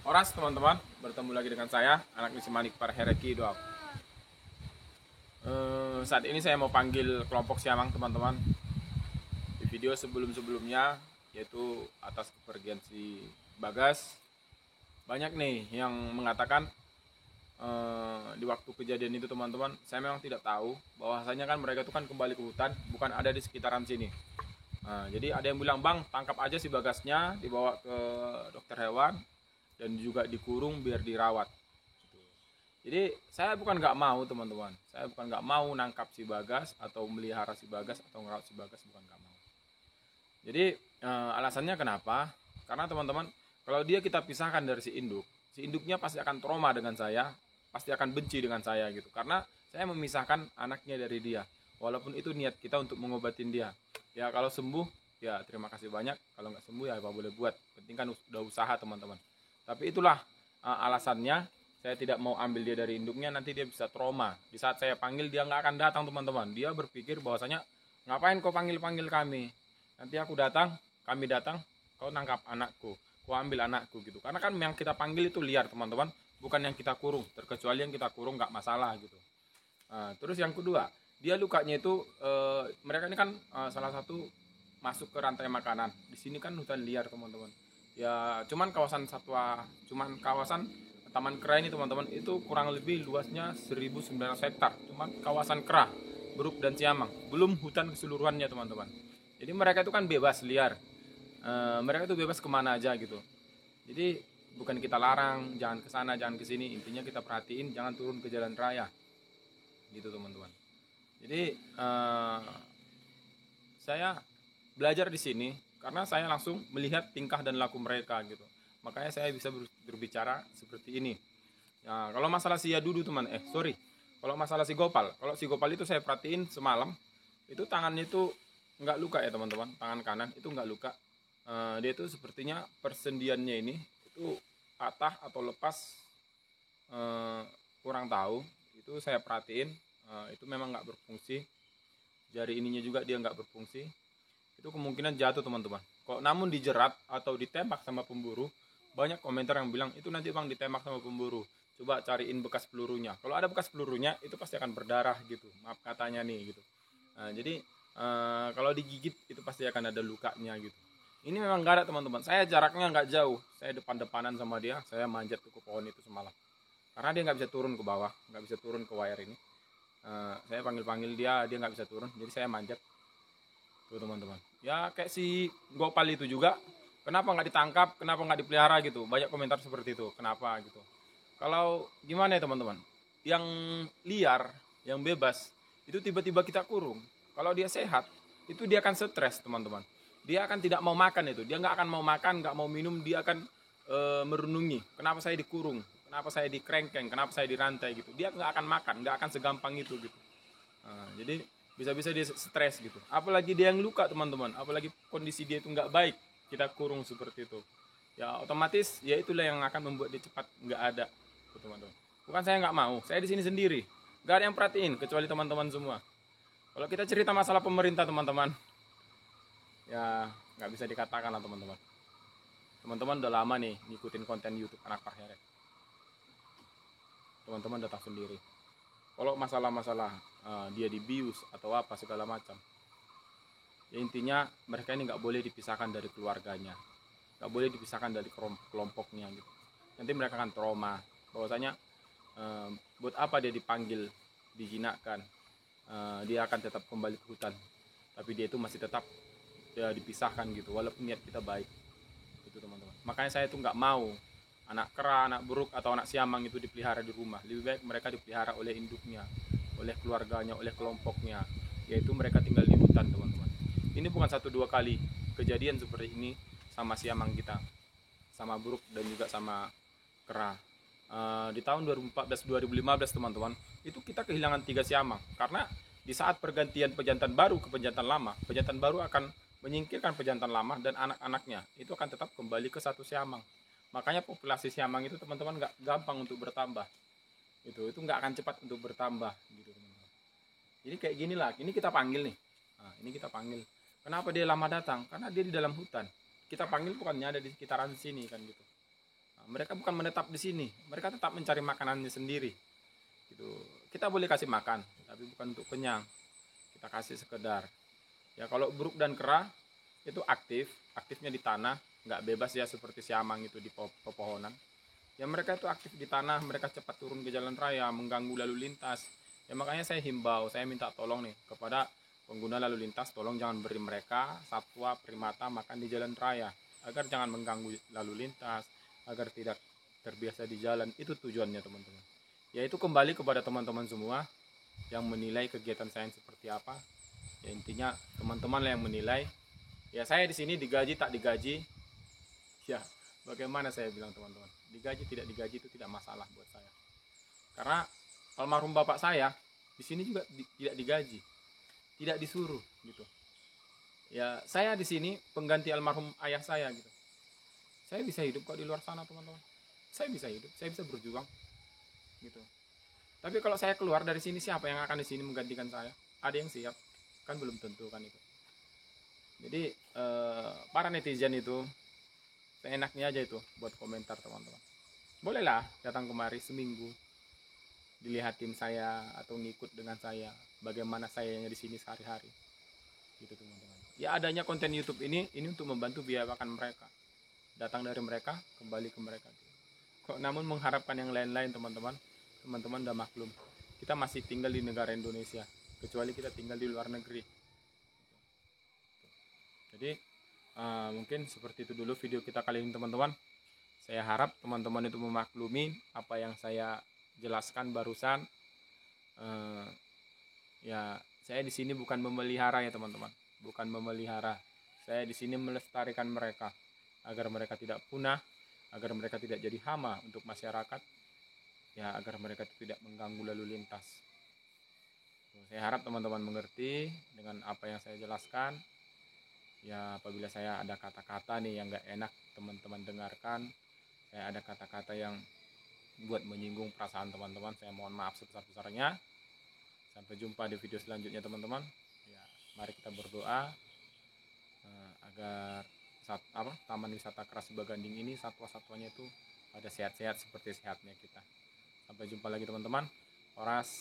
Oras teman-teman, bertemu lagi dengan saya, anak misi Manik Parhereki Doa. Saat ini saya mau panggil kelompok Siamang teman-teman. Di video sebelum-sebelumnya, yaitu atas kepergian si Bagas, banyak nih yang mengatakan di waktu kejadian itu teman-teman, saya memang tidak tahu bahwasanya kan mereka itu kan kembali ke hutan, bukan ada di sekitaran sini. Jadi ada yang bilang, bang tangkap aja si Bagasnya, dibawa ke dokter hewan dan juga dikurung biar dirawat. Jadi saya bukan nggak mau teman-teman, saya bukan nggak mau nangkap si Bagas atau melihara si Bagas atau ngerawat si Bagas, bukan nggak mau. Jadi alasannya kenapa? Karena teman-teman, kalau dia kita pisahkan dari si induknya pasti akan trauma dengan saya, pasti akan benci dengan saya gitu. Karena saya memisahkan anaknya dari dia, walaupun itu niat kita untuk mengobatin dia. Ya kalau sembuh, ya terima kasih banyak. Kalau nggak sembuh ya apa boleh buat. Penting kan udah usaha teman-teman. Tapi itulah alasannya saya tidak mau ambil dia dari induknya, nanti dia bisa trauma. Di saat saya panggil dia nggak akan datang teman-teman. Dia berpikir bahwasanya ngapain kau panggil-panggil kami? Nanti aku datang, kami datang, kau nangkap anakku, kau ambil anakku gitu. Karena kan yang kita panggil itu liar teman-teman, bukan yang kita kurung. Terkecuali yang kita kurung nggak masalah gitu. Terus yang kedua, dia lukanya itu mereka ini kan salah satu masuk ke rantai makanan. Di sini kan hutan liar teman-teman. Ya cuman kawasan satwa, cuman kawasan Taman Kera ini teman-teman itu kurang lebih luasnya 1.900 hektar. Cuman kawasan kera, Beruk dan Siamang, belum hutan keseluruhannya teman-teman. Jadi mereka itu kan bebas liar. Mereka itu bebas kemana aja gitu. Jadi bukan kita larang, jangan ke sana, jangan ke sini. Intinya kita perhatiin, jangan turun ke jalan raya, gitu teman-teman. Jadi saya belajar di sini karena saya langsung melihat tingkah dan laku mereka gitu. Makanya saya bisa berbicara seperti ini. Ya, kalau masalah si Yadudu teman, kalau masalah si Gopal, kalau si Gopal itu saya perhatiin semalam, itu tangannya itu nggak luka ya teman-teman, tangan kanan itu nggak luka. Dia itu sepertinya persendiannya ini itu patah atau lepas, eh, kurang tahu. Itu saya perhatiin, itu memang nggak berfungsi. Jari ininya juga dia nggak berfungsi. Itu kemungkinan jatuh teman-teman. Kok namun dijerat atau ditembak sama pemburu, banyak komentar yang bilang itu nanti bang ditembak sama pemburu. Coba cariin bekas pelurunya. Kalau ada bekas pelurunya itu pasti akan berdarah gitu. Maaf katanya nih gitu. Jadi kalau digigit itu pasti akan ada lukanya gitu. Ini memang gak ada teman-teman. Saya jaraknya nggak jauh. Saya depan-depanan sama dia. Saya manjat ke pohon itu semalam. Karena dia nggak bisa turun ke bawah, nggak bisa turun ke wire ini. Saya panggil-panggil dia, dia nggak bisa turun. Jadi saya manjat tuh teman-teman. Ya kayak si Gopal itu juga, kenapa nggak ditangkap, kenapa nggak dipelihara gitu. Banyak komentar seperti itu, kenapa gitu. Kalau gimana ya teman-teman, yang liar, yang bebas, itu tiba-tiba kita kurung. Kalau dia sehat, itu dia akan stres teman-teman. Dia akan tidak mau makan itu, dia nggak akan mau makan, nggak mau minum, dia akan merenungi, kenapa saya dikurung, kenapa saya dikrengkeng, kenapa saya dirantai gitu. Dia nggak akan makan, nggak akan segampang itu gitu. Jadi bisa-bisa dia stres gitu. Apalagi dia yang luka teman-teman, apalagi kondisi dia itu nggak baik, kita kurung seperti itu. Ya otomatis ya itulah yang akan membuat dia cepat nggak ada, teman-teman. Bukan saya nggak mau, saya di sini sendiri, nggak ada yang perhatiin kecuali teman-teman semua. Kalau kita cerita masalah pemerintah teman-teman, ya nggak bisa dikatakan lah teman-teman. Teman-teman udah lama nih ngikutin konten YouTube Anak Parhere. Teman-teman udah tahu sendiri. Kalau masalah-masalah dia dibius atau apa segala macam, ya intinya mereka ini nggak boleh dipisahkan dari keluarganya, nggak boleh dipisahkan dari kelompoknya gitu. Nanti mereka akan trauma bahwasanya buat apa dia dipanggil, dijinakkan, dia akan tetap kembali ke hutan, tapi dia itu masih tetap ya, dipisahkan gitu walaupun niat kita baik gitu teman-teman. Makanya saya tuh nggak mau anak kera, anak buruk atau anak siamang itu dipelihara di rumah. Lebih baik mereka dipelihara oleh induknya, oleh keluarganya, oleh kelompoknya, yaitu mereka tinggal di hutan teman-teman. Ini bukan satu dua kali kejadian seperti ini sama siamang kita, sama buruk dan juga sama kera. Di tahun 2014-2015 teman-teman, itu kita kehilangan 3 siamang karena di saat pergantian pejantan baru ke pejantan lama, pejantan baru akan menyingkirkan pejantan lama dan anak-anaknya itu akan tetap kembali ke satu siamang. Makanya populasi siamang itu teman-teman nggak gampang untuk bertambah. Itu nggak akan cepat untuk bertambah gitu teman-teman. Jadi kayak gini lah, ini kita panggil nih. Ini kita panggil. Kenapa dia lama datang? Karena dia di dalam hutan. Kita panggil bukannya ada di sekitaran sini kan gitu. mereka bukan menetap di sini, mereka tetap mencari makanannya sendiri gitu. Kita boleh kasih makan tapi bukan untuk kenyang, kita kasih sekedar. Ya kalau buruk dan kera itu aktifnya di tanah, nggak bebas ya seperti siamang itu di pepohonan. Ya mereka itu aktif di tanah, mereka cepat turun ke jalan raya, mengganggu lalu lintas. Ya makanya saya himbau, saya minta tolong nih kepada pengguna lalu lintas, tolong jangan beri mereka satwa primata makan di jalan raya, agar jangan mengganggu lalu lintas, agar tidak terbiasa di jalan. Itu tujuannya teman-teman. Ya itu kembali kepada teman-teman semua yang menilai kegiatan saya seperti apa. Ya intinya teman-teman lah yang menilai. Ya saya di sini digaji tak digaji, ya bagaimana saya bilang teman-teman, digaji tidak digaji itu tidak masalah buat saya. Karena almarhum bapak saya di sini juga tidak digaji, tidak disuruh gitu. Ya saya di sini pengganti almarhum ayah saya gitu. Saya bisa hidup kok di luar sana teman-teman. Saya bisa hidup, saya bisa berjuang gitu. Tapi kalau saya keluar dari sini, siapa yang akan di sini menggantikan saya? Ada yang siap? Kan belum tentu kan itu. Jadi para netizen itu seenaknya aja itu buat komentar teman-teman. Bolehlah datang kemari seminggu, dilihatin saya atau ngikut dengan saya bagaimana saya di sini sehari-hari. Gitu teman-teman. Ya adanya konten YouTube ini untuk membantu biaya makan mereka. Datang dari mereka, kembali ke mereka. Kok namun mengharapkan yang lain-lain teman-teman udah maklum. Kita masih tinggal di negara Indonesia, kecuali kita tinggal di luar negeri. Jadi mungkin seperti itu dulu video kita kali ini teman-teman. Saya harap teman-teman itu memaklumi apa yang saya jelaskan barusan. Ya saya di sini bukan memelihara ya teman-teman, bukan memelihara. Saya di sini melestarikan mereka agar mereka tidak punah, agar mereka tidak jadi hama untuk masyarakat, ya agar mereka tidak mengganggu lalu lintas. Saya harap teman-teman mengerti dengan apa yang saya jelaskan. Ya apabila saya ada kata-kata nih yang gak enak teman-teman dengarkan, saya ada kata-kata yang buat menyinggung perasaan teman-teman, saya mohon maaf sebesar-besarnya. Sampai jumpa di video selanjutnya teman-teman. Ya, mari kita berdoa agar Taman Wisata Keras Baganding ini satwa-satwanya itu pada sehat-sehat seperti sehatnya kita. Sampai jumpa lagi teman-teman. Horas.